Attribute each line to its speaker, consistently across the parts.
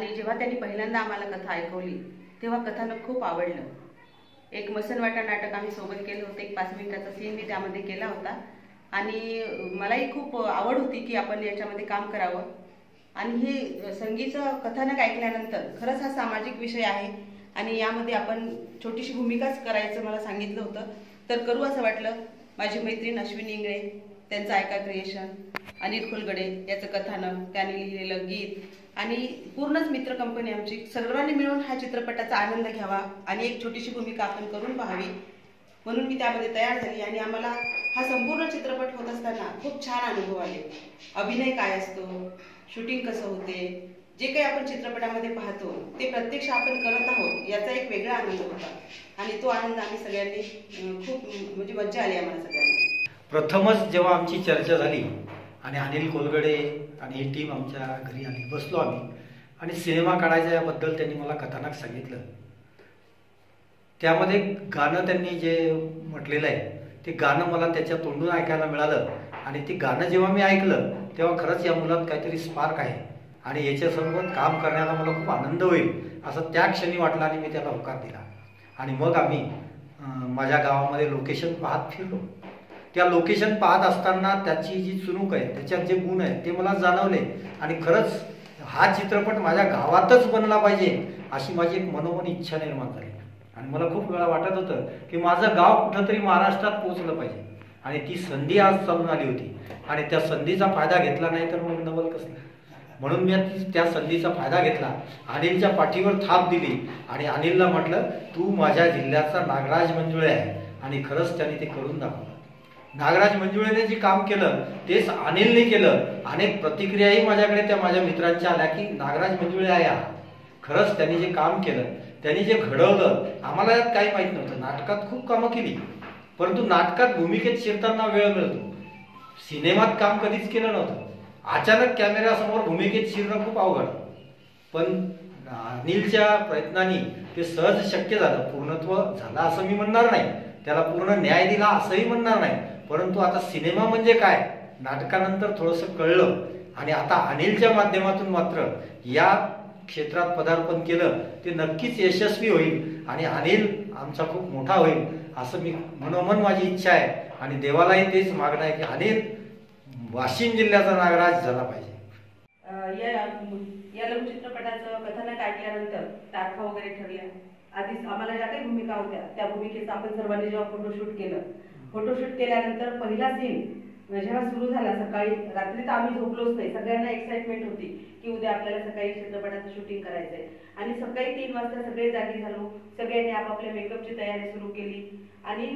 Speaker 1: आणि जेव्हा त्यांनी पहिल्यांदा आम्हाला कथा ऐकवली तेव्हा कथानक खूप आवडलं. एक मसनवाटा नाटक आम्ही सोबत केलं होतं. एक 5 मिनिटाचा सीन मी त्यामध्ये केला होता आणि मलाही खूप आवड होती की आपण याच्यामध्ये काम करावं. आणि हे संगीचं कथानक ऐकल्यानंतर खरंच हा सामाजिक विषय आहे आणि यामध्ये आपण छोटीशी भूमिकाच करायचं मला सांगितलं होतं, तर करू असं वाटलं. माझी मैत्रीण अश्विनी इंगळे, त्यांचं ऐका क्रिएशन, अनिल खोलगडे याचं कथानक, त्याने लिहिलेलं गीत आणि पूर्णच मित्र कंपनी आमची, सर्वांनी मिळून हा चित्रपटाचा आनंद घ्यावा आणि एक छोटीशी भूमिका आपण करून पाहावी म्हणून मी त्यामध्ये तयार झाली. आणि आम्हाला हा संपूर्ण चित्रपट होत असताना खूप छान अनुभव आले. अभिनय काय असतो, शूटिंग कसं होते, जे काही आपण चित्रपटामध्ये पाहतो ते प्रत्यक्ष आपण करत आहोत याचा एक वेगळा आनंद होता आणि तो आनंद आम्ही सगळ्यांनी खूप म्हणजे मज्जा आली आम्हाला सगळ्यांना.
Speaker 2: प्रथमच जेव्हा आमची चर्चा झाली आणि अनिल खोलगडे आणि ही टीम आमच्या घरी आली, बसलो आम्ही आणि सिनेमा काढायचा याबद्दल त्यांनी मला कथानक सांगितलं. त्यामध्ये गाणं त्यांनी जे म्हटलेलं आहे ते गाणं मला त्याच्या तोंडून ऐकायला मिळालं आणि ते गाणं जेव्हा मी ऐकलं तेव्हा खरंच या मुलात काहीतरी स्पार्क आहे आणि याच्यासोबत काम करण्याला मला खूप आनंद होईल असं त्या क्षणी वाटलं आणि मी त्याला होकार दिला. आणि मग आम्ही माझ्या गावामध्ये लोकेशन पाहत फिरलो. त्या लोकेशन पाहत असताना त्याची जी चुणूक आहे, त्याच्यात जे गुण आहेत ते मला जाणवले आणि खरंच हा चित्रपट माझ्या गावातच बनला पाहिजे अशी माझी एक मनोमन इच्छा निर्माण झाली. आणि मला खूप वेळा वाटत होतं की माझं गाव कुठंतरी महाराष्ट्रात पोहोचलं पाहिजे आणि ती संधी आज चालून आली होती आणि त्या संधीचा फायदा घेतला नाही तर मग नवल कसलं. म्हणून मी त्या संधीचा फायदा घेतला, अनिलच्या पाठीवर थाप दिली आणि अनिलला म्हटलं तू माझ्या जिल्ह्याचा नागराज मंजुळे आहे आणि खरंच त्याने ते करून दाखवलं. नागराज मंजुळेने जे काम केलं तेच अनिलने केलं. अनेक प्रतिक्रियाही माझ्याकडे त्या माझ्या मित्रांच्या आल्या की नागराज मंजुळे आहे हा. खरंच त्यांनी जे काम केलं, त्यांनी जे घडवलं, आम्हाला यात काही माहीत नव्हतं. नाटकात खूप कामं केली परंतु नाटकात भूमिकेत शिरताना वेळ मिळतो. सिनेमात काम कधीच केलं नव्हतं. अचानक कॅमेऱ्यासमोर भूमिकेत शिरणं खूप अवघड, पण अनिलच्या प्रयत्नांनी ते सहज शक्य झालं. पूर्णत्व झालं असं मी म्हणणार नाही, त्याला पूर्ण न्याय दिला असंही म्हणणार नाही, परंतु आता सिनेमा म्हणजे काय नाटकानंतर थोडंसं कळलं आणि आता अनिलच्या माध्यमातून मात्र या क्षेत्रात पदार्पण केलं ते नक्कीच यशस्वी होईल आणि अनिल आमचा खूप मोठा होईल असं मी मनोमन माझी इच्छा आहे आणि देवालाही तेच मागणं आहे की अनिल वाशिम जिल्ह्याचा नागराज झाला पाहिजे.
Speaker 1: या लघुचित्रपटाचं कथानक ऐकल्यानंतर तारखा वगैरे ठरल्या. आधीच आम्हाला ज्या काही भूमिका होत्या त्या भूमिकेचा आपण सर्वांनी जेव्हा फोटोशूट केल्यानंतर पहिला सीन जेव्हा सुरू झाला सकाळी, रात्री तर आम्ही झोपलोच नाही. सगळ्यांना एक्साइटमेंट होती की उद्या आपल्याला सकाळी चित्रपटाचं शूटिंग करायचंय आणि सकाळी 3 वाजता सगळे जागी झालो. सगळ्यांनी आपापल्या मेकअपची तयारी सुरू केली आणि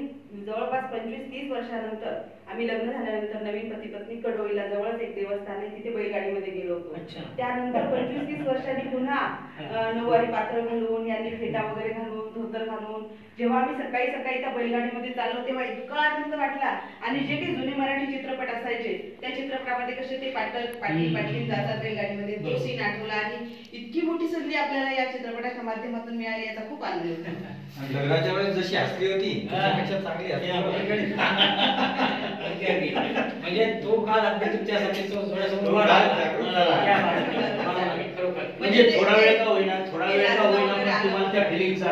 Speaker 1: जवळपास 25-30 वर्षानंतर आम्ही लग्न झाल्यानंतर नवीन पती पत्नी कडोळीला जवळच एक देवस्थान आहे तिथे बैलगाडीमध्ये गेलो होतो. त्यानंतर 25-30 वर्षांनी पुन्हा नऊवारी पात्र घालून, यांनी फेटा वगैरे घालून, धोतर घालून जेव्हा आम्ही सकाळी त्या बैलगाडीमध्ये चाललो तेव्हा इतका आनंद वाटला. आणि जे काही जुने मराठी चित्रपट असायचे त्या चित्रपटामध्ये कसे ते पाटील जातात बैलगाडीमध्ये, तो सीन आठवला आणि इतकी मोठी संधी आपल्याला या चित्रपटाच्या माध्यमातून मिळाली याचा खूप आनंद होता.
Speaker 2: लग्नाच्या वेळेस जशी हसली होती त्यापेक्षा चांगली
Speaker 3: म्हणजे तो काळ अगदी तुमच्यासाठी म्हणजे थोडा वेळ का होईना तुम्हाला त्या फिलिंगचा.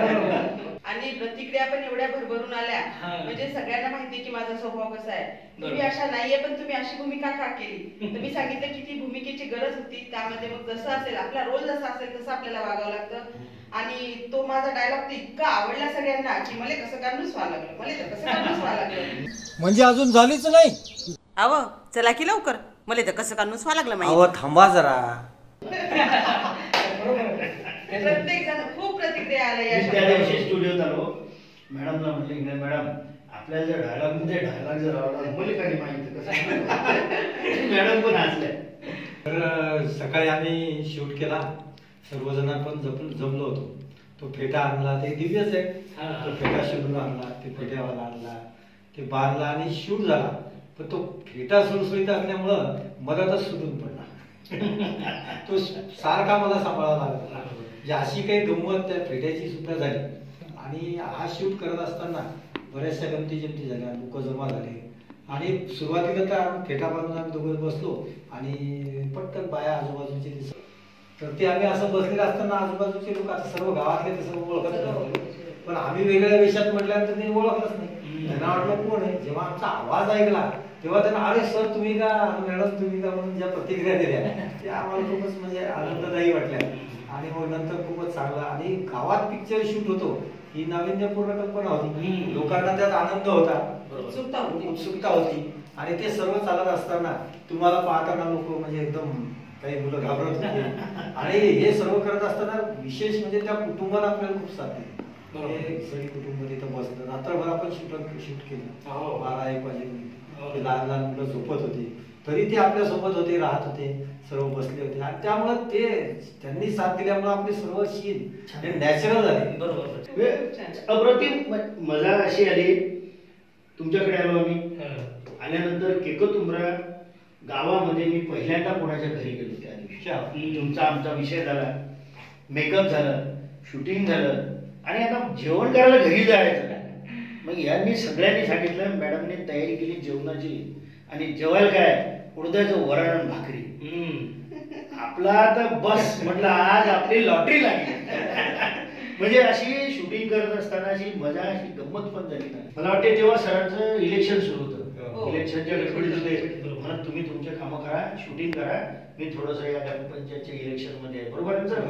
Speaker 1: आणि प्रतिक्रिया पण एवढ्या भरभरून आल्या म्हणजे सगळ्यांना माहिती की माझा स्वभाव कसा आहे. तुम्ही अशा नाहीये पण तुम्ही अशी भूमिका का केली. तुम्ही सांगितलं की ती भूमिकेची गरज होती, त्यामध्ये मग जसं असेल आपला रोल जसा असेल तसं आपल्याला वागावं लागतं. आणि तो माझा डायलॉग तर इतका आवडला सगळ्यांना की मला कसं काढूनच व्हावं लागलं.
Speaker 2: म्हणजे अजून झालीच नाही.
Speaker 1: अहो चला की लवकर, मला तर कसं काढूनच व्हावं लागलं.
Speaker 2: अहो थांबा जरा.
Speaker 1: प्रत्येक जण खूप प्रतिक्रिया आल्या.
Speaker 3: त्या दिवशी स्टुडिओत आलो, मॅडमला म्हटलं इंगळे मॅडम आपल्या जर डायलॉग जर आवडला मला काही माहिती कसं. मॅडम पण हसल्या.
Speaker 2: तर सकाळी आम्ही शूट केला, सर्वजण पण जमलो होतो. तो फेटा आणला, ते दिव्यच आहे. तो फेटा शोधून आणला, ते फेट्यावाला आणला, ते बांधला आणि शूट झाला. पण तो फेटा सुरसुरीत असल्यामुळं मधातच सुटून पडला. तो सारखा मला सांभाळावा लागला. म्हणजे अशी काही गंमत त्या फेट्याची सुद्धा झाली. आणि हा शूट करत असताना बऱ्याचशा गमती जमती झाल्या, लोक जमा झाले आणि सुरुवातीला तर फेटा बांधून आम्ही दोघं बसलो आणि पटकन बाया आजूबाजूचे दिसत. तर ते आम्ही असं बसलेलं असताना आजूबाजूचे लोक आता सर्व गावातले ते सर्व ओळखत होते. पण आम्ही वेगळ्या वेशात म्हटल्यानंतर त्यांनी ओळखलंच नाही. त्यांना वाटलं कोण आहे. जेव्हा आमचा आवाज ऐकला तेव्हा त्यांना अरे सर तुम्ही का, मॅडम तुम्ही का, म्हणून ज्या प्रतिक्रिया दिल्या त्या आम्हाला खूपच म्हणजे आनंददायी वाटल्या. आणि मग नंतर खूपच चांगला आणि गावात पिक्चर शूट होतो ही नाविन्यपूर्ण कल्पना होती. लोकांना त्यात आनंद होता, उत्सुकता होती. आणि ते सर्व चालत असताना तुम्हाला पाहताना लोक म्हणजे एकदम काही मुलं घाबरत होते. आणि हे सर्व करत असताना विशेष म्हणजे त्या कुटुंबाला आपल्याला खूप साथ दिली. सगळी कुटुंब तिथं बसलं. रात्रभर आपण शूट केलं 12-1 वाजेपर्यंत. लहान लहान मुलं झोपत होते तरी ते आपल्या सोबत होते, राहत होते, सर्व बसले होते. आणि त्यामुळे ते त्यांनी साथ दिल्यामुळे आपले सर्व सीन नॅचरल झाले.
Speaker 3: बरोबर. अप्रतिम मजा अशी आली. तुमच्याकडे आलो आम्ही. आल्यानंतर केकतुंबरा गावामध्ये मी पहिल्यांदा कोणाच्या घरी गेलो त्या दिवशी. तुमचा आमचा विषय झाला, मेकअप झालं, शूटिंग झालं आणि आता जेवण करायला घरी जायचं. मग यांनी सगळ्यांनी सांगितलं, मॅडमने तयारी केली जेवणाची आणि जेवायला काय उडदाचं वरण आणि भाकरी. आपला आता बस म्हटलं आज आपली लॉटरी लागली. म्हणजे अशी शूटिंग करत असताना अशी मजा, अशी गंमत पण झाली. मला वाटते तेव्हा सरांचं इलेक्शन सुरू होतं. इलेक्शनच्या गडबडीत होते म्हणून तुम्ही तुमचे कामं करा, शूटिंग करा, मी थोडंसं या ग्रामपंचायतच्या इलेक्शन मध्ये आहे. बरोबर आहे सर.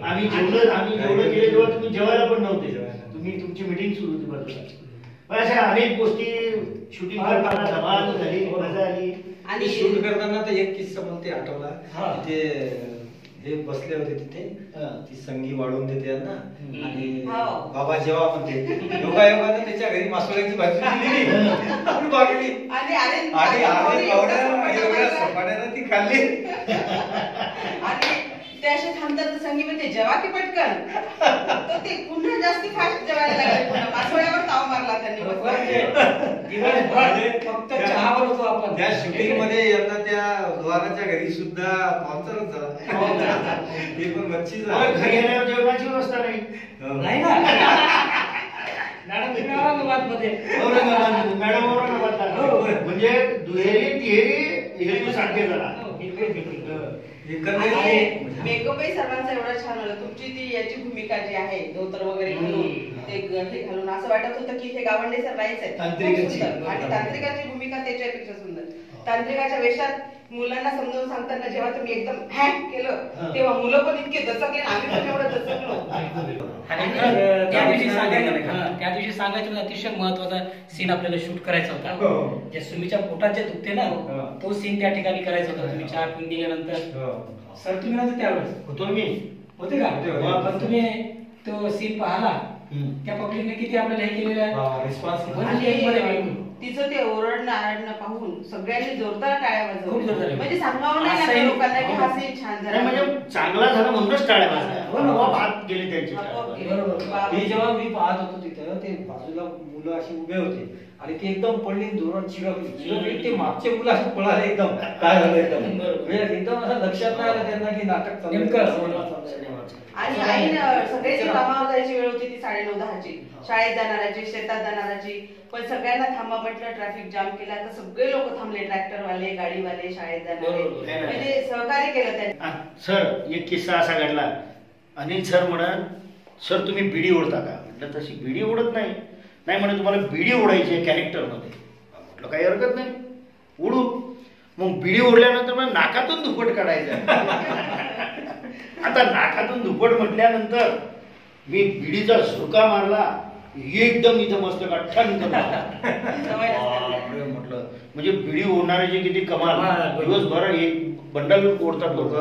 Speaker 3: आम्ही जेवढं केलं तेव्हा तुम्ही जेवायला पण नव्हते. तुम्ही तुमची मिटिंग सुरू होती बाजूला. अशा अनेक गोष्टी शूटिंग करताना धमाल झाली, मजा आली.
Speaker 2: आणि शूट करताना तर एक किस्सा मला ते आठवला. ते हे बसले होते तिथे, ती संगी वाढवून देते यांना आणि बाबा जेव्हा म्हणते योगायोगाने त्याच्या घरी मासोळ्याची भाजी दिली आणि भाकरी आणि एवढ्या सपाट्यानं ती खाल्ली.
Speaker 1: आणि ते असे थांबतात संगी म्हणते जेवा की पटकन, तर ते पुन्हा जास्ती फास्ट जेवायला लागले. पुन्हा मासोळ्यावर ताव मारला त्यांनी.
Speaker 2: फक्त चहावर होतो आपण. त्या शूटिंग मध्ये यांना त्या द्वाराच्या घरी सुद्धा पावसाळच झाला. ते पण मच्छी
Speaker 3: घरी येण्यावर जेवणाची व्यवस्था नाही
Speaker 4: ना. मॅडम औरंगाबाद म्हणजे दुहेरी तिहेरी हेतू साध्य झाला.
Speaker 1: मेकअपही सर्वांचा एवढा छान झाला. तुमची ती याची भूमिका जी आहे धोतर वगैरे घालून ते घालून असं वाटत होतं की हे गावंडे सर नाहीच आहेत. आणि तांत्रिकाची भूमिका त्याच्यापेक्षा सुंदर. तांत्रिकाच्या वेशात मुलांना समजावून सांगताना जेव्हा तुम्ही एकदम हॅक केलं तेव्हा मुलं पण इतके दचकले, आम्ही पण एवढं दचकलो.
Speaker 4: त्या दिवशी सांगायचं अतिशय महत्वाचा सीन आपल्याला शूट करायचा होता. ज्या सुमीच्या पोटात जे दुखते ना तो सीन त्या ठिकाणी करायचा होता. तुम्ही चहा पिऊन दिल्यानंतर सर तुम्ही नव्हते त्यावेळेस.
Speaker 3: होतो मी.
Speaker 4: होते का? पण तुम्ही तो सीन पाहिला त्या पब्लिकने किती आपल्याला हे केलेलं आहे रिस्पॉन्स.
Speaker 1: तिचं ते ओरडणं आरडणं पाहून सगळ्यांनी जोरदार टाळ्या वाजवल्या. म्हणजे सांगावं नाही लोकांना की हा सीन छान झाला.
Speaker 3: म्हणजे चांगला झाला म्हणूनच टाळ्या वाजल्या. हात गेले त्यांचे.
Speaker 2: हे जेव्हा मी पाहत होतो तिथं ते बाजूला मुलं अशी उभे होते आणि ते एकदम पडली धोरण चिरकली. ते मागचे मुलं असे पळाले एकदम काय झालं एकदम असं लक्षात नाही आलं त्यांना की नाटक चालू.
Speaker 1: आणि आई सगळ्याची कामावर जायची वेळ होती ती 9:30-10ची. शाळेत जाणाराची, शेतात जाणाराची. पण सगळ्यांना थांबा म्हटलं, ट्रॅफिक जाम केला तर सगळे लोक थांबले. ट्रॅक्टरवाले, गाडीवाले, शाळेत जाणारे, म्हणजे सहकार्य केलं त्यांनी.
Speaker 3: सर एक किस्सा असा घडला. अनिल सर म्हणत, सर तुम्ही बिडी ओढता का? म्हटलं तशी बिडी ओढत नाही. नाही म्हणे तुम्हाला बिडी ओढायची आहे कॅरेक्टरमध्ये. म्हटलं काही हरकत नाही, ओढू. मग बिडी ओढल्यानंतर मग नाकातून धुपट काढायचं. आता नाकातून धुपट म्हटल्यानंतर मी बिडीचा झुरका मारला एकदम इथं मस्त गठ्ठा निघत म्हटलं. म्हणजे बिडी ओढणाऱ्याची किती कमाल. दिवसभर एक बंडल ओढतात लोक.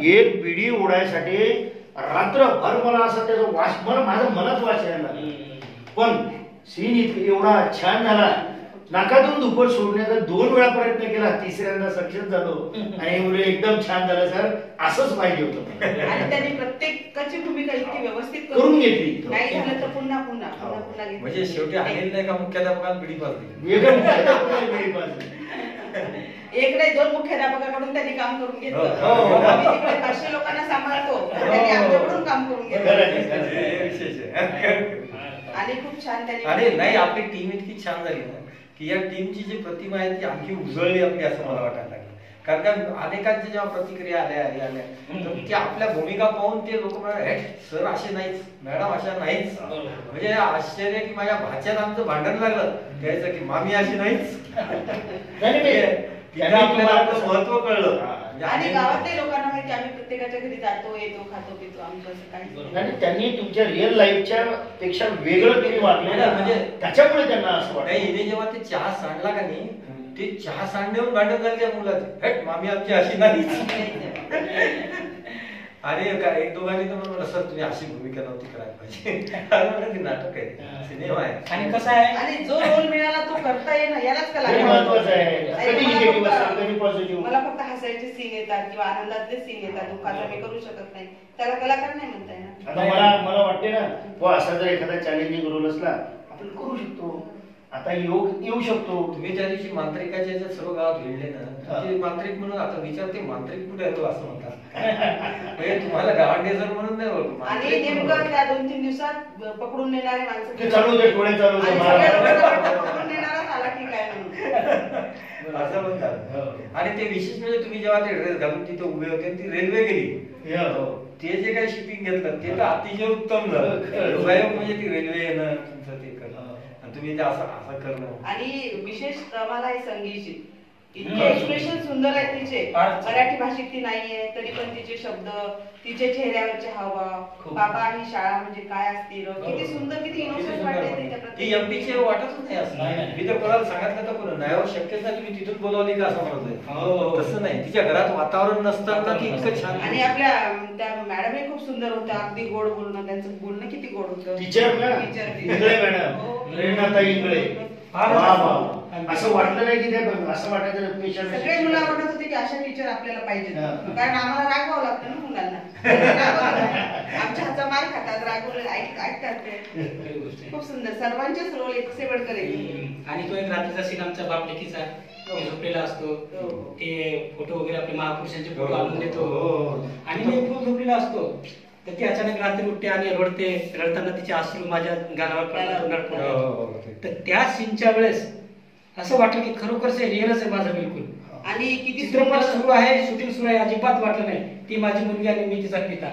Speaker 3: एक बिडी ओढायसाठी रात्रभर मला असं त्याचा वास, मला माझं मलाच वास यायला. पण सीन एवढा छान झाला. नाकातून दुपट सोडण्याचा 2 वेळा प्रयत्न केला, तिसऱ्यांदा सक्सेस झालो. आणि मुले एकदम छान झालं सर, असंच पाहिजे होतं.
Speaker 1: आणि त्यांनी प्रत्येकाची भूमिका इतकी व्यवस्थित
Speaker 3: करून घेतली.
Speaker 1: नाही झालं तर पुन्हा पुन्हा पुन्हा पुन्हा घेतली.
Speaker 2: म्हणजे शेवटी अनिल नाही का मुख्याध्यापकाला बिडी पाजली.
Speaker 1: एक नाही 2 मुख्याध्यापकाकडून त्यांनी काम करून घेतलं. आम्ही तिकडे 500 लोकांना सांभाळतो, त्यांनी आमच्याकडून काम करून घेतलं. आणि खूप छान त्यांनी.
Speaker 2: आणि नाही आपली टीम इतकी छान झाली ना की या टीमची जी प्रतिमा आहे ती आणखी उजळली आपली असं मला वाटायला लागलं. कारण का अनेकांच्या जेव्हा प्रतिक्रिया आल्या तर ते आपल्या भूमिका पाहून ते लोक म्हणाले सर असे नाहीच, मॅडम अशा नाहीच. म्हणजे आश्चर्य की माझ्या भाच्यात आमचं भांडण लागलं त्याचं की मामी अशी नाहीच. आपल्याला आपलं महत्व कळलं.
Speaker 1: आणि गावातल्या लोकांना माहिती आम्ही प्रत्येकाच्या घरी जातो, येतो, खातो, पितो, आमचं असं काही
Speaker 3: आणि त्यांनी तुमच्या रिअल लाईफच्या पेक्षा वेगळं तुम्ही वाटलेलं म्हणजे त्याच्यामुळे त्यांना असं वाटतं.
Speaker 2: हिने जेव्हा ते चहा सांडला का नाही, ते चहा सांडण्याहून भांडण झालं त्या मुलात, हेट मामी आमची अशी नाही. आणि एक दोघांनी तर म्हणलं सर तुम्ही अशी भूमिका नव्हती करायला पाहिजे. नाटक आहे, सिनेमा आहे.
Speaker 4: आणि कसं आहे,
Speaker 1: आणि जो रोल मिळाला तो करता येणं यालाच कला
Speaker 3: महत्वाचं आहे. कधी निगेटिव्ह असेल कधी पॉझिटिव्ह.
Speaker 1: मला फक्त हसायचे सीन येतात किंवा आनंदातले सीन येतात, दुःखाचा मी करू शकत नाही, त्याला कलाकार नाही म्हणता येणार.
Speaker 3: आता मला वाटते ना हो असा जर एखादा चॅलेंजिंग रोल असला आपण करू शकतो, आता योग येऊ शकतो.
Speaker 2: तुम्ही त्या दिवशी मांत्रिकाच्या ज्या सर्व गावात भिडले ना, ते मांत्रिक म्हणून आता विचारते मांत्रिक कुठे येतो असं म्हणतात. म्हणजे तुम्हाला गावंडेसर म्हणून नाही ओळखतो.
Speaker 1: आणि नेमकं त्या 2-3 दिवसात पकडून नेणारे माणसं
Speaker 3: चालू दे डोळे चालू दे
Speaker 1: पकडून नेणाराच आला ठीक आहे म्हणून
Speaker 2: असं म्हणतात. आणि ते विशेष म्हणजे तुम्ही जेव्हा ते ड्रेस घालून तिथे उभे होते ती रेल्वे गेली, ते जे काही शिपिंग घेतलं ते तर अतिशय उत्तम झालं. म्हणजे ती रेल्वे येणं तुमचं ते करणं तुम्ही ते असं करणं.
Speaker 1: आणि विशेष मला आहे संगीची इतके एक्सप्रेशन सुंदर आहे तिचे. मराठी भाषेत ती नाहीये तरी पण तिचे शब्द, तिचे चेहऱ्यावरचे हावभाव, बाबा ही शाळा म्हणजे काय असतील, किती सुंदर, किती इनोसंट वाटते.
Speaker 2: ती एमपीचे वाटतच नाही असं. मी तर कोणाला सांगितलं तर कोण नाही शक्यच नाही तुम्ही तिथून बोलवली का असं म्हणत. तसं नाही, तिच्या घरात वातावरण नसताना ती इतकं छान.
Speaker 1: आणि आपल्या त्या मॅडमही खूप सुंदर होत्या, अगदी गोड बोलणं, त्यांचं बोलणं किती गोड होतं.
Speaker 3: टीचर मॅडम रेणाताई इंगळे असं वाटलं नाही की ते असं वाटायचं पेशंट.
Speaker 1: सगळे मुलं म्हणत होते की अशा टीचर आपल्याला पाहिजे, कारण आम्हाला रागवावं लागतं ना मुलांना. आमच्या हातचा मार खातात, रागवलं ऐकतात ते. खूप सुंदर, सर्वांचेच रोल एकसे बडकर एक.
Speaker 4: आणि तो एक रात्रीचा सीन आमचा बाप लेकीचा झोपलेला असतो, ते फोटो वगैरे आपले महापुरुषांचे फोटो आणून देतो आणि मी खूप झोपलेला असतो तर ती अचानक रात्री उठते आणि रडते, रडताना तिचे अश्रू माझ्या गालावर पडतात. तर त्या सीनच्या वेळेस असं वाटलं की खरोखरच रिअलच आहे माझं बिलकुल.
Speaker 1: आणि किती
Speaker 4: चित्रपट सुरू आहे, शूटिंग सुरू आहे, अजिबात वाटलं नाही ती माझी मुलगी आणि मी तिचा पिता.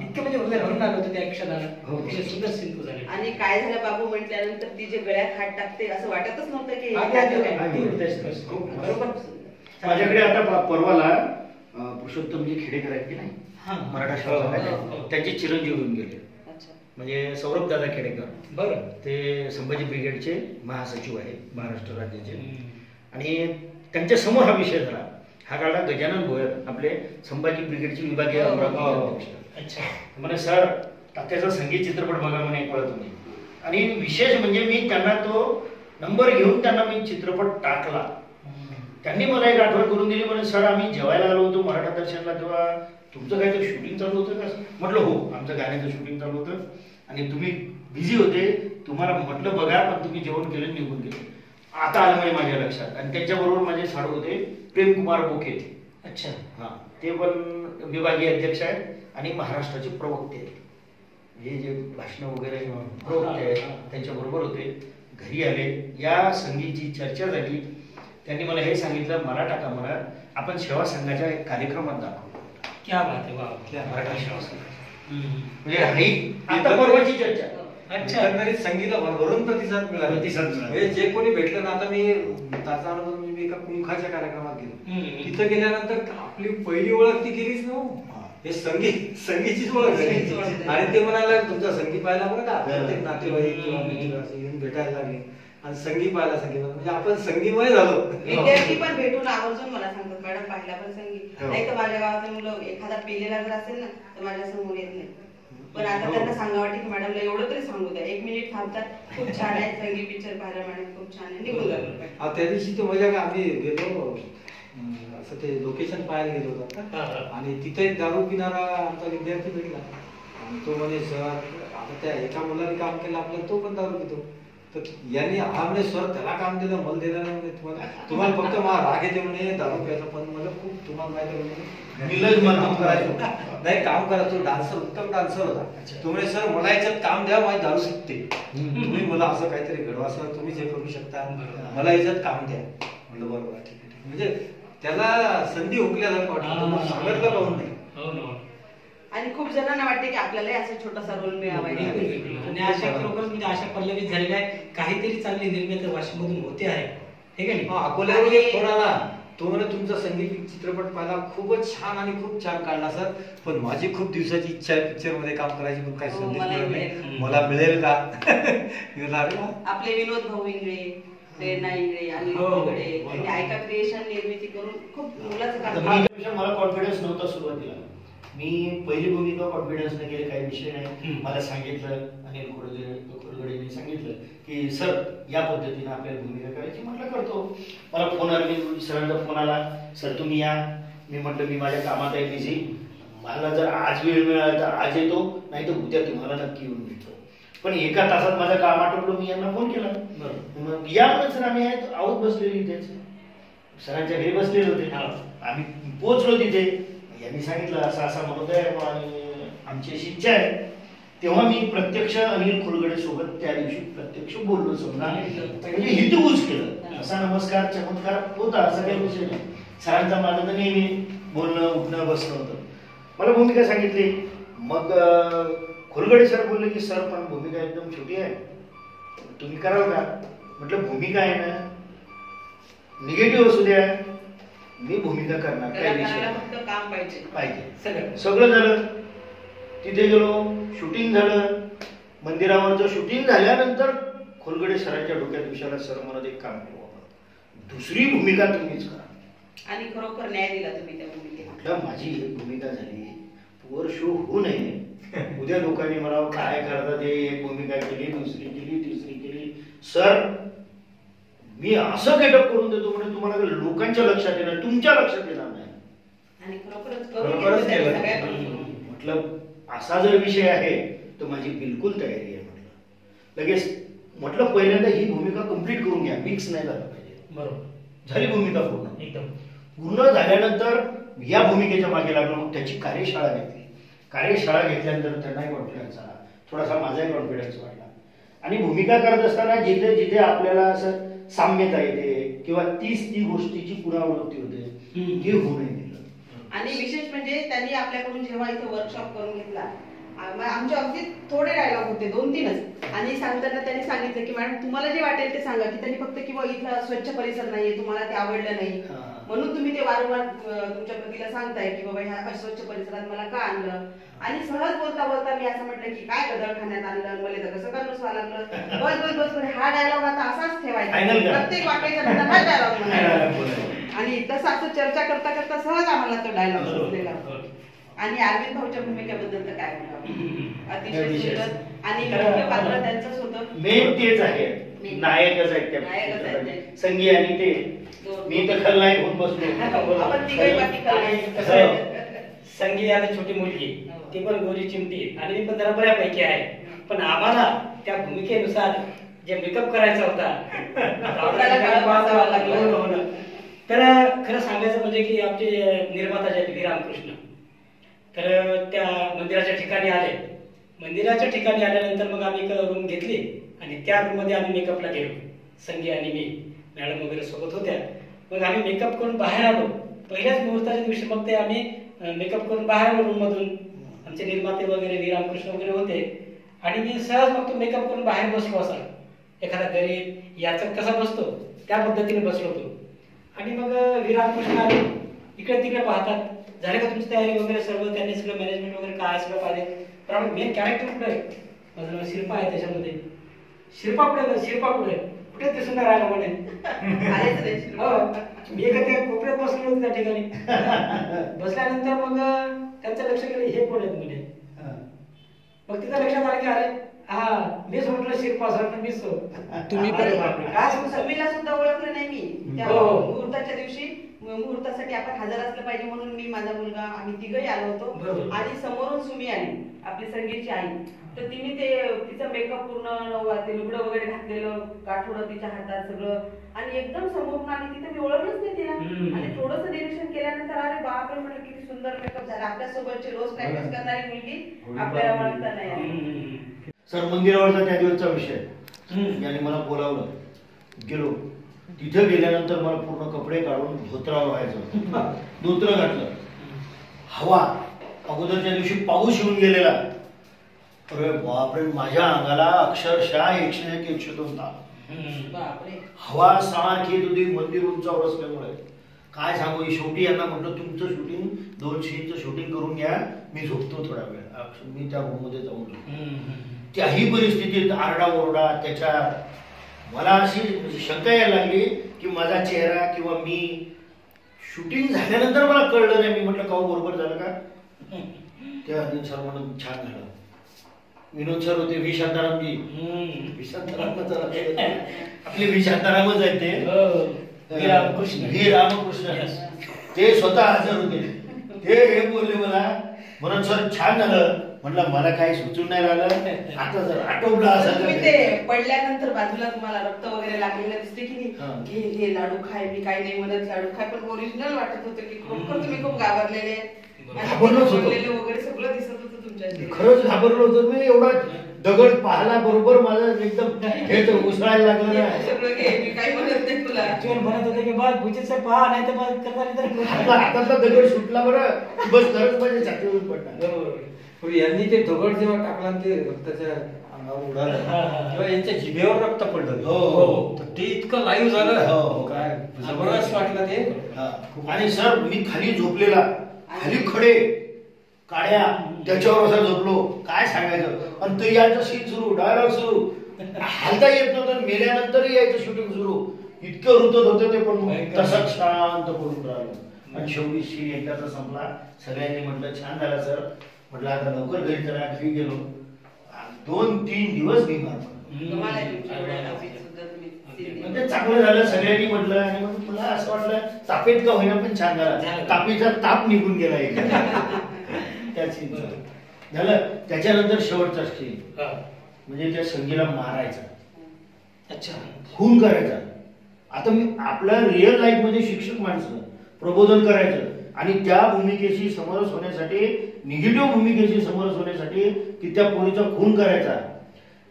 Speaker 4: इतकं म्हणजे हृदय भरून आलं होतं त्या क्षणाला. तिचे सुंदर सीन तो झाले.
Speaker 1: आणि काय झालं बाबू म्हटल्यानंतर ती जे गळ्यात हात टाकते असं वाटतच नव्हतं की
Speaker 3: माझ्याकडे आता परवाला पुरुषोत्तमजी खेडेकर आहेत की नाही मराठा शाळा, त्यांचे चिरंजीव होऊन गेले. म्हणजे सौरभ दादा खेडेकर, बरं, ते संभाजी ब्रिगेडचे महासचिव आहेत महाराष्ट्र राज्याचे. आणि त्यांच्या समोर हा विषय झाला. हा काढला गजानन भोयर, आपले संभाजी ब्रिगेडचे विभागीय अध्यक्ष. म्हणे सर तात्याचा संगीत चित्रपट बघा म्हणे कळत नाही. आणि विशेष म्हणजे मी त्यांना तो नंबर घेऊन त्यांना मी चित्रपट टाकला. त्यांनी मला एक आठवण करून दिली. म्हणे सर आम्ही जेवायला आलो होतो मराठा दर्शनला, तेव्हा तुमचं काहीतरी शूटिंग चालू होतं का? म्हटलं हो आमचं गाण्याचं शूटिंग चालू होतं आणि तुम्ही बिझी होते, तुम्हाला म्हटलं बघा पण तुम्ही जेवण केलं निघून गेले. आता आलं म्हणजे माझ्या लक्षात. आणि त्यांच्याबरोबर माझे साडू होते प्रेमकुमार बोके. अच्छा, हां, ते पण विभागीय अध्यक्ष आहेत आणि महाराष्ट्राचे प्रवक्ते आहेत. हे जे भाषण वगैरे प्रवक्ते आहेत त्यांच्याबरोबर होते. घरी आले, या संगीतची चर्चा झाली. त्यांनी मला हे सांगितलं मला टाका मला आपण सेवा संघाच्या एक कार्यक्रमात दाखवू.
Speaker 4: क्या बात आहे, वा,
Speaker 3: मराठा सेवा संघ म्हणजे आता परवाची चर्चा.
Speaker 2: अच्छा, संगीताला भरून प्रतिसाद मिळाला. म्हणजे जे कोणी भेटलं ना, आता मी त्याचा अनुभव मी एका कुंखाच्या कार्यक्रमात गेलो. तिथं गेल्यानंतर आपली पहिली ओळख ती केलीच ना, हे संगीतचीच ओळख झाली. आणि ते म्हणाले तुमचा संगीत पाहिला बरं का, प्रत्येक नातेवाईक किंवा येऊन भेटायला लागले आणि संगीत पाहायला सांगितलं. म्हणजे आपण संगीतमय झालो.
Speaker 1: विद्यार्थी पण भेटून आवर्जून मला सांगतात मॅडम पाहिला पण संगीत नाही. तर माझ्या गावातले मुलं एखादा पिलेला जर असेल ना तर माझ्या समोर येत नाही. पण आता त्यांना सांगा वाटते की मॅडमला एवढं तरी सांगू द्या, 1 मिनिट थांबतात, खूप छान आहे संगीत पिक्चर पाहायला मॅडम, खूप छान आहे, निघून जातो.
Speaker 2: त्या दिवशी तो मजा का आम्ही गेलो असं ते लोकेशन पाहायला गेलो होतो आणि तिथे दारू पिणारा आमचा विद्यार्थी भेटला. तो म्हणे सर आता त्या एका मुलाने काम केलं आपल्याला, तो पण दारू पितो. तर यांनी हा म्हणे सर त्याला काम दिलं मला दिलं नाही म्हणे, तुम्हाला फक्त मला राग येते म्हणे दारू प्यायचा. पण मला खूप तुम्हाला माहिती म्हणे मिलज काम करायचो नाही, काम करायचो. डान्सर, उत्तम डान्सर होता. तुम्ही सर मला याच्यात काम द्या, माझी दारू शिकते, तुम्ही मला असं काहीतरी घडवा सर, तुम्ही जे करू शकता, मला याच्यात काम द्या. म्हणलं बरोबर ठीक आहे. म्हणजे त्याला संधी हुकल्यासारखं वाटतं, तो सांगितलं काहून नाही.
Speaker 4: हो ना.
Speaker 1: आणि खूप जणांना वाटते की आपल्यालाही असा छोटासा रोल मिळावा.
Speaker 4: आणि अशा खरोखरच म्हणजे अशा पल्लवीत झालेल्या आहे, काहीतरी चांगली निर्मिती वाशिममधून होते आहे, हे का नाही?
Speaker 2: अकोल्यावर एक फोन आला, तो म्हणे तुमचा संगीत चित्रपट पाहिला, खूपच छान आणि खूप छान काढला सर, पण माझी खूप दिवसाची इच्छा आहे पिक्चर मध्ये काम करायची, पण काही संधी मिळत नाही, मला मिळेल का?
Speaker 1: आपले विनोद भाऊ इंगळे, प्रेरणा इंगळे, अनिल इंगळे यांनी ऐका क्रिएशन निर्मिती करून खूप मुलाचं काम.
Speaker 3: मला कॉन्फिडन्स नव्हता सुरुवातीला. मी पहिली भूमिका कॉन्फिडन्सने केली, काही विषय नाही. मला सांगितलं अनिल खोडगडेंनी सांगितलं की सर या पद्धतीने आपल्याला भूमिका करायची. म्हटलं करतो. मला फोन अरविंद सरांचा फोन आला, सर तुम्ही या. मी म्हटलं मी माझ्या कामात आहे बिझी, मला जर आज वेळ मिळाला तर आज येतो, नाही तर उद्या तुम्हाला नक्की येऊन भेटतो. पण एका तासात माझं काम आटोपलं. मी यांना फोन केला, मग या म्हणत सर आम्ही आहोत बसलेली इथेच, सरांच्या घरी बसलेले होते. आम्ही पोहोचलो तिथे. यांनी सांगितलं असं असा म्हणत आहे आणि आमची अशी इच्छा आहे. तेव्हा मी प्रत्यक्ष अनिल खोडगडे सोबत त्या दिवशी प्रत्यक्ष बोललो, समजा म्हणजे हितगुज केलं. असा नमस्कार चमत्कार होता, असा काही विषय नाही. सरांचा माझं तर नेहमी बोलणं उठणं बसणं होतं. मला भूमिका सांगितली. मग खोडगडे सर बोलले की सर पण भूमिका एकदम छोटी आहे, तुम्ही कराल का? म्हटलं भूमिका आहे ना, निगेटिव्ह असू द्या, मी भूमिका करणार, काय विषय
Speaker 1: फक्त काम
Speaker 3: पाहिजे. सगळं झालं. तिथे गेलो, शूटिंग झालं. मंदिरावरचं शूटिंग झाल्यानंतर खोडगडे सरांच्या डोक्यात विचारला, सर म्हणत एक काम करू आपण, दुसरी भूमिका तुम्हीच करा.
Speaker 1: आणि खरोखर न्याय दिला तुम्ही त्या भूमिकेला.
Speaker 3: म्हटलं माझी एक भूमिका झाली, पुअर शो होऊ नये. उद्या लोकांनी मला काय करतात, एक भूमिका केली, दुसरी केली, तिसरी केली. सर मी असं गेटअप करून देतो म्हणजे तुम्हाला लोकांच्या लक्षात येणार, तुमच्या लक्षात येणार नाही.
Speaker 1: आणि
Speaker 3: खरोखरच म्हटलं असा जर विषय आहे तर माझी बिलकुल तयारी आहे. म्हटलं लगेच म्हटलं पहिल्यांदा ही भूमिका कंप्लीट करून घ्या, मिक्स नाही झालं पाहिजे. बरोबर झाली भूमिका पूर्ण. एकदम पूर्ण झाल्यानंतर या भूमिकेच्या मागे लागलो. मग त्याची कार्यशाळा घेतली. कार्यशाळा घेतल्यानंतर त्यांनाही कॉन्फिडन्स आला, थोडासा माझाही कॉन्फिडन्स वाढला. आणि भूमिका करत असताना जिथे जिथे आपल्याला असं साम्यता येते किंवा ती गोष्टीची पुनरावृत्ती होते, ती होऊ नये दिलं.
Speaker 1: आणि विशेष म्हणजे त्यांनी आपल्याकडून जेव्हा इथे वर्कशॉप करून घेतला, आमच्या अगदी थोडे डायलॉग होते, 2-3च. आणि सांगताना त्यांनी सांगितलं की मॅडम तुम्हाला जे वाटेल ते सांगा, की त्यांनी फक्त किंवा इथला स्वच्छ परिसर नाहीये, तुम्हाला ते आवडलं नाही म्हणून तुम्ही ते वारंवार तुमच्या पतीला सांगताय की बाबा ह्या अस्वच्छ परिसरात मला का आणलं. आणि सहज बोलता बोलता मी असं म्हटलं की काय गदळ खाण्यात आणलं, मला तर कसं करून व्हायला लागलं. बस बस बस हा डायलॉग आता असाच ठेवायचा, प्रत्येक वाक्याच्या नंतर हा डायलॉग म्हणायचा. आणि तसं असं चर्चा करता करता सहज आम्हाला तो डायलॉग सुचलेला. आणि अरविंद भाऊच्या भूमिकेबद्दल तर काय म्हणा, अतिशय सुंदर. आणि मुख्य पात्र त्यांचंच होतं, मेन तेच आहे, नायकच आहेत त्या संगी. आणि ते मी तर खलनायक होऊन बसलो.
Speaker 4: संगी आता छोटी मुलगी, ती पण गोरी चिमटी आणि मी पण जरा बऱ्यापैकी आहे. पण आम्हाला त्या भूमिकेनुसार जे मेकअप करायचा होता तर खरं सांगायचं म्हणजे की आमचे निर्माता जे व्ही रामकृष्ण, तर त्या मंदिराच्या ठिकाणी आले. मंदिराच्या ठिकाणी आल्यानंतर मग आम्ही एक रूम घेतली आणि त्या रूम मध्ये आम्ही मेकअपला गेलो. संगी आणि मी, मॅडम वगैरे सोबत होत्या. मग आम्ही मेकअप करून बाहेर आलो. पहिल्याच मुहूर्ताच्या दिवशी मग ते आम्ही मेकअप करून बाहेर आलो रूम मधून. आमचे निर्माते वगैरे व्ही रामकृष्ण वगैरे होते. आणि मी सहज मग तो मेकअप करून बाहेर बसलो, असा एखादा गरीब याचक कसा बसतो त्या पद्धतीने बसलो होतो. आणि मग व्ही रामकृष्ण आले, इकडे तिकडे पाहतात, झाले का तुमची तयारी वगैरे सर्व. त्यांनी सगळं मॅनेजमेंट वगैरे काय सगळं पाहिले. पण आपण मेन कॅरेक्टर कुठे आहे, माझं नाव शिल्पा आहे त्याच्यामध्ये. शिल्पा कुठे, शिल्पा कुठे, कुठे दिसून नाही राहिला म्हणे. मी एका त्या कोपऱ्यात बसलो होतो त्या ठिकाणी. बसल्यानंतर मग त्यांचं लक्ष गेलं, हे कोण आहेत म्हणे. मग तिथं लक्षात आलं की अरे हा मीच म्हटलं शिल्पा सर, मीच. तुम्ही
Speaker 1: समीला सुद्धा ओळखलं नाही मी त्या मुहूर्ताच्या दिवशी. मुहूर्तासाठी आपण हजर असलं पाहिजे म्हणून मी, माझा मुलगा, आम्ही तिघही आलो होतो. आणि समोरून सुमी आली, आपली संगीतची आई. तर तिने ते तिचं मेकअप पूर्ण, ते लुगडं वगैरे घातलेलं, काठोडं तिच्या हातात सगळं, आणि एकदम समोरून आली. तिथे मी ओळखलंच नाही तिला. आणि थोडंसं निरीक्षण केल्यानंतर अरे बापरे म्हटलं किती सुंदर मेकअप झाला. आपल्यासोबतची रोज प्रॅक्टिस करणारी मुलगी आपल्याला ओळखता नाही.
Speaker 3: सर मंदिरावरचा त्या दिवसचा विषय, याने मला बोलावलं, गेलो. तिथे गेल्यानंतर मला पूर्ण कपडे काढून धोत्रावर व्हायचं होतं. धोत्र घातलं. हवा अगोदरच्या दिवशी पाऊस येऊन गेलेला. अरे बापरे, माझ्या अंगाला अक्षरशः 101 102 ताप. हवा सारखी येत होती मंदिर उंचावर असल्यामुळे. काय सांगू, शेवटी यांना म्हटलं तुमचं शूटिंग 2 सीनचं शूटिंग करून घ्या, मी झोपतो थोडा वेळ. मी त्या रूम मध्ये जाऊन त्याही परिस्थितीत आरडाओरडा त्याच्या. मला अशी शंका यायला लागली की माझा चेहरा किंवा मी शूटिंग झाल्यानंतर मला कळलं नाही. मी म्हटलं का बरोबर झालं का? ते अनिल सर म्हणून छान झालं. विनोद सर होते, व्ही शांतारामजी. व्ही शांतारामच आपले व्ही शांतारामच आहेत ते, व्ही रामकृष्ण. ते स्वतः हजर होते. ते हे बोलले मला, म्हणून सर छान झालं. म्हटलं मला काही सुचून नाही राहिलं, आता जर आटोपलं असं.
Speaker 1: ते पडल्यानंतर बाजूला तुम्हाला रक्त वगैरे लागलेलं दिसते की हे लाडू खाय, मी काही नाही म्हणत लाडू खाय, पण ओरिजिनल वाटत होतं की खरोखर तुम्ही खूप घाबरलेले वगैरे सगळं दिसत होतं तुमच्या.
Speaker 3: खरंच घाबरलो होतो मी. एवढा दगड पाहला बरोबर माझं एकदम हे तर उसळायला लागलं ना.
Speaker 1: सगळं घे, मी काही म्हणत नाही तुला.
Speaker 4: म्हणत होते की बस भुजीचे पहा, नाही तर
Speaker 3: हातातला दगड सुटला बरं, बस खरंच माझ्या छातीवर पडला.
Speaker 2: यांनी ते दगड जेव्हा टाकला ते रक्ताच्या अंगावर उडालं तेव्हा यांच्या जिभेवर रक्त पडलं.
Speaker 3: हो.
Speaker 2: तर ते इतकं लाईव्ह झालं.
Speaker 3: हो.
Speaker 2: काय जबरदस्त वाटलं ते.
Speaker 3: आणि सर मी खाली झोपलेला, खाली खडे काड्या त्याच्यावर असं झोपलो, काय सांगायचं. आणि ते यायचं सीन सुरू, डायलॉग सुरू, हालता येत नव्हतं. मेल्यानंतरही यायचं शूटिंग सुरू. इतकं रुतत होतं ते, पण तसंच शांत पडून राहिलं. आणि शेवटी सीन एकदाचा संपला. सगळ्यांनी म्हटलं छान झाला सर. म्हटलं आता लवकर घरी चला. घरी गेलो. 2-3 दिवस बिमार पडलो. म्हणजे चांगलं झालं, सगळ्यांनी म्हटलं. आणि मग मला असं वाटलं तापेत का होईना पण छान झाला. तापेचा ताप निघून गेला एक त्या सीनचा. झालं. त्याच्यानंतर शेवटचा सीन म्हणजे त्या संगीला मारायचा,
Speaker 4: अच्छा
Speaker 3: खून करायचा. आता मी आपल्या रिअल लाईफ मध्ये शिक्षक माणसं प्रबोधन करायचं आणि त्या भूमिकेशी समरस होण्यासाठी, निगेटिव्ह भूमिकेशी समरस होण्यासाठी की त्या पोरीचा खून करायचा,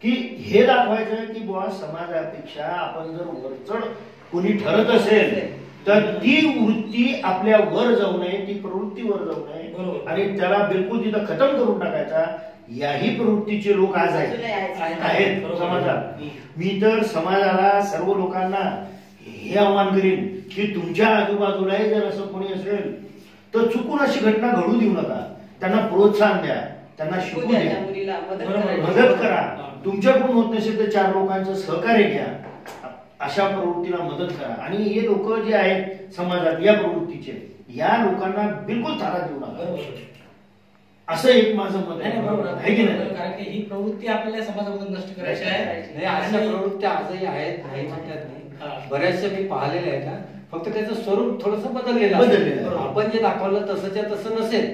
Speaker 3: की हे दाखवायचं की बुवा समाजापेक्षा आपण जर वरचढ कोणी ठरत असेल तर ती वृत्ती आपल्या वर जाऊ नये, ती प्रवृत्ती वर जाऊ नये आणि त्याला बिलकुल तिथं खतम करून टाकायचा. याही प्रवृत्तीचे लोक आज आहेत समाजात. मी तर समाजाला, सर्व लोकांना हे आवाहन करीन की तुमच्या आजूबाजूलाही जर असं कोणी असेल तर चुकून अशी घटना घडू देऊ नका. त्यांना प्रोत्साहन द्या, त्यांना शिकू द्या, मदत करा. तुमच्याकडून होत नसेल तर 4 लोकांचं सहकार्य घ्या. अशा प्रवृत्तीला मदत करा. आणि हे लोक जे आहेत समाजात या प्रवृत्तीचे, या लोकांना बिलकुल थारा देऊ नका. असं एक माझं मत आहे की नाही?
Speaker 4: कारण की ही प्रवृत्ती आपल्याला समाजामधून नष्ट करायची आहे.
Speaker 2: अशा प्रवृत्त्या आजही आहेत, नाही म्हणतात नाही. बऱ्याचशा मी पाहिलेल्या आहेत. फक्त त्याचं स्वरूप थोडस बदललेलं आहे. आपण जे दाखवलं तसंच्या तसं नसेल,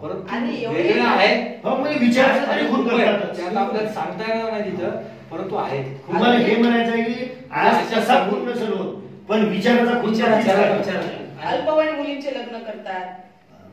Speaker 2: परंतु वेगळं आहे. त्यात आपल्याला सांगता येणार नाही तिथं, परंतु आहे.
Speaker 3: तुम्हाला हे म्हणायचं आहे की आज तसा खून नसेल होत, पण विचाराचा खून.
Speaker 1: अल्पवयीन मुलींचे लग्न करतात,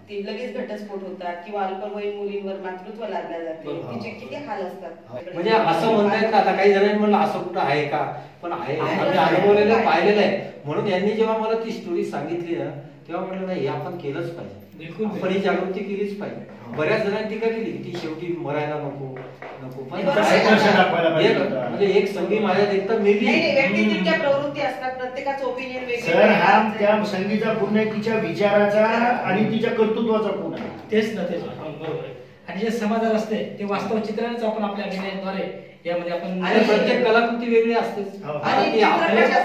Speaker 1: ते लगेच घटस्फोट होतात, किंवा अल्पवयीन मुलींवर मातृत्व लादल्या जाते. तिचे किती हाल असतात.
Speaker 2: म्हणजे असं म्हणतायत का, आता काही जणांनी म्हणलं असं कुठं आहे का, पण आहे. आम्ही अनुभवलेलं पाहिलेलं आहे. म्हणून यांनी जेव्हा मला ती स्टोरी सांगितली ना, तेव्हा म्हटलं नाही, हे आपण केलंच पाहिजे. बिलकुल आपण ही जागृती केलीच पाहिजे. बऱ्याच जणांनी टीका केली की ती शेवटी मरायला नको नको, पण म्हणजे एक संगी माझ्यात एकतर मेली.
Speaker 1: व्यक्तिगत प्रवृत्ती असतात, प्रत्येकाचं ओपिनियन वेगळं.
Speaker 3: सर हा त्या संगीचा पूर्ण तिच्या विचाराचा आणि तिच्या कर्तृत्वाचा पूर्ण आहे.
Speaker 4: तेच ना, तेच बरोबर. आणि जे समाजात असते ते वास्तव चित्रणाच आपण आपल्या अभिनयाद्वारे यामध्ये आपण.
Speaker 2: आणि प्रत्येक कलाकृती वेगळी असतेच.
Speaker 1: आणि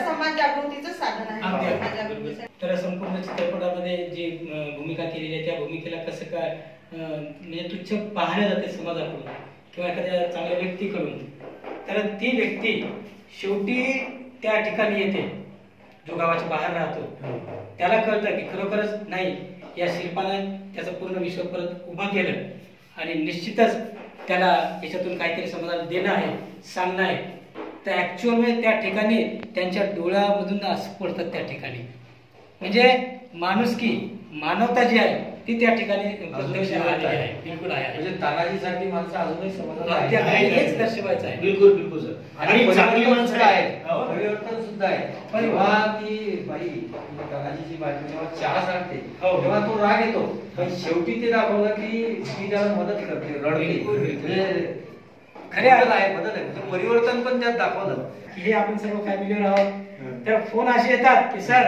Speaker 1: समाज जागृतीचं साधन आहे.
Speaker 4: तर संपूर्ण चित्रपटामध्ये जी भूमिका केलेली आहे त्या भूमिकेला कसं काय म्हणजे तुच्छ पाहण्यात जाते समाजाकडून किंवा एखाद्या चांगल्या व्यक्तीकडून, तर ती व्यक्ती शेवटी त्या ठिकाणी येते जो गावाच्या बाहेर राहतो. त्याला कळतं की खरोखरच नाही, या शिल्पानं त्याचं पूर्ण विश्व परत उभं केलं आणि निश्चितच त्याला याच्यातून काहीतरी समाजाला देणं आहे, सांगणं आहे. तर ऍक्च्युअल मध्ये त्या ठिकाणी त्यांच्या डोळ्यामधून असं पडतात त्या ठिकाणी. म्हणजे माणुसकी, मानवता जी आहे ती त्या ठिकाणी प्रत्यक्ष आलेली आहे. बिलकुल आहे.
Speaker 2: म्हणजे तानाजीसाठी माणसं अजूनही समाजात
Speaker 4: त्या
Speaker 2: आहे.
Speaker 4: हेच दर्शवायचं आहे.
Speaker 3: बिलकुल बिलकुल सर.
Speaker 2: आणि
Speaker 3: चांगली माणसं आहेत.
Speaker 2: आहे, परिवर्तन सुद्धा आहे.
Speaker 4: पण
Speaker 2: जेव्हा ती बाई तानाजीची बायको जेव्हा चहा सांगते
Speaker 4: हो.
Speaker 2: तेव्हा तो राग येतो, पण शेवटी ते दाखवलं की ती त्याला मदत करते, रडते.
Speaker 4: बिलकुल, बिलकुल.
Speaker 2: म्हणजे
Speaker 4: खरे
Speaker 2: बदल आहे, बदल आहे. म्हणजे परिवर्तन पण त्यात दाखवलं.
Speaker 4: की हे आपण सर्व फॅमिलीवर आहोत, तर फोन असे येतात की सर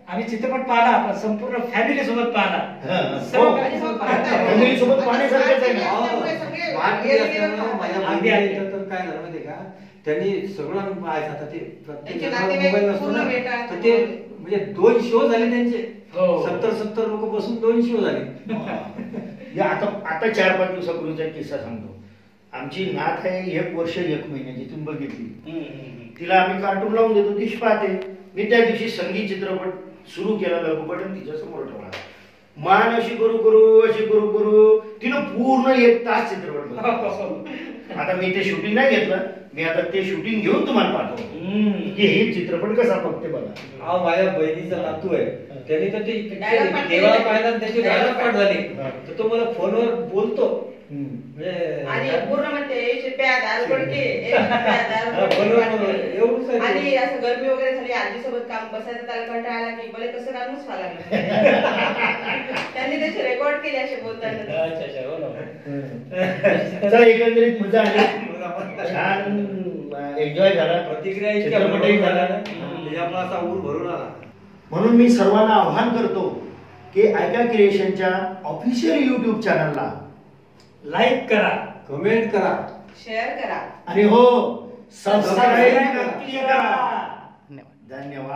Speaker 4: आम्ही चित्रपट पाहला, पण संपूर्ण फॅमिली सोबत पाहला. सर्व family सोबत पाहता.
Speaker 3: फॅमिली सोबत पाहण्यासारखंच आहे ना.
Speaker 2: स्मार्ट टीव्ही असल्यामुळे माझ्या
Speaker 4: अगदी
Speaker 2: बहिणीला तर काय झालं माहितीये का, त्यांनी सगळं पाहायचं. आता ते प्रत्येक
Speaker 1: त्यांचे
Speaker 2: जणाला
Speaker 1: नातेवाईक
Speaker 2: मोबाईल नसतो
Speaker 1: पूर्ण
Speaker 2: ना,
Speaker 1: भेटायचे.
Speaker 2: तर ते म्हणजे 2 शो झाले त्यांचे.
Speaker 4: हो.
Speaker 2: 70 लोक बसून 2 शो झाले.
Speaker 3: या आता 4-5 दिवसापूर्वीचा एक किस्सा सांगतो. आमची नात आहे 1 वर्ष 1 महिन्याची, तुम्ही बघितली. तिला आम्ही कार्टून लावून देतो, ती पाहते. मी त्या दिवशी संगीत चित्रपट सुरू केला, लघुपट, आणि तिच्या समोर ठेवला. मान अशी करू करू अशी करू करू तिनं पूर्ण 1 तास चित्रपट बघितला. आता मी ते शूटिंग नाही घेतलं, मी आता ते शूटिंग घेऊन तुम्हाला पाठवतो की हे चित्रपट कसा बघते बघा.
Speaker 2: हा माझ्या बहिणीचा नातू आहे, त्याने तर ते
Speaker 1: Dialogue पाठ
Speaker 2: देवाला
Speaker 1: केले.
Speaker 2: पाहिला, त्याचे डायलॉग पाठ झाले. तर तो मला फोनवर बोलतो.
Speaker 1: आणि पूर्ण म्हणते शिप्या दारू पडके
Speaker 2: एवढंच आहे.
Speaker 1: आणि असं गरमी वगैरे झाली, आजी सोबत काम बसायचं, त्याला कंटाळा आला की बोले कसं कामच व्हायला लागलं. त्यांनी त्याचे रेकॉर्ड केले असे बोलताना.
Speaker 4: अच्छा अच्छा, हो ना.
Speaker 3: चला, एकंदरीत मजा आली, छान एन्जॉय झाला,
Speaker 2: प्रतिक्रिया इतक्या
Speaker 3: चित्रपटही
Speaker 2: भरपूर
Speaker 3: झाला.
Speaker 2: झाल्या ना, त्याच्यामुळे असा ऊर भरून आला.
Speaker 3: म्हणून मी सर्वांना आव्हान करतो की ऐका क्रिएशनच्या ऑफिशियल YouTube चॅनलला
Speaker 4: लाईक करा,
Speaker 2: कमेंट करा,
Speaker 1: शेअर करा
Speaker 3: आणि हो सबस्क्राईब
Speaker 2: सबस्क्राईब
Speaker 3: नक्की करा. धन्यवाद.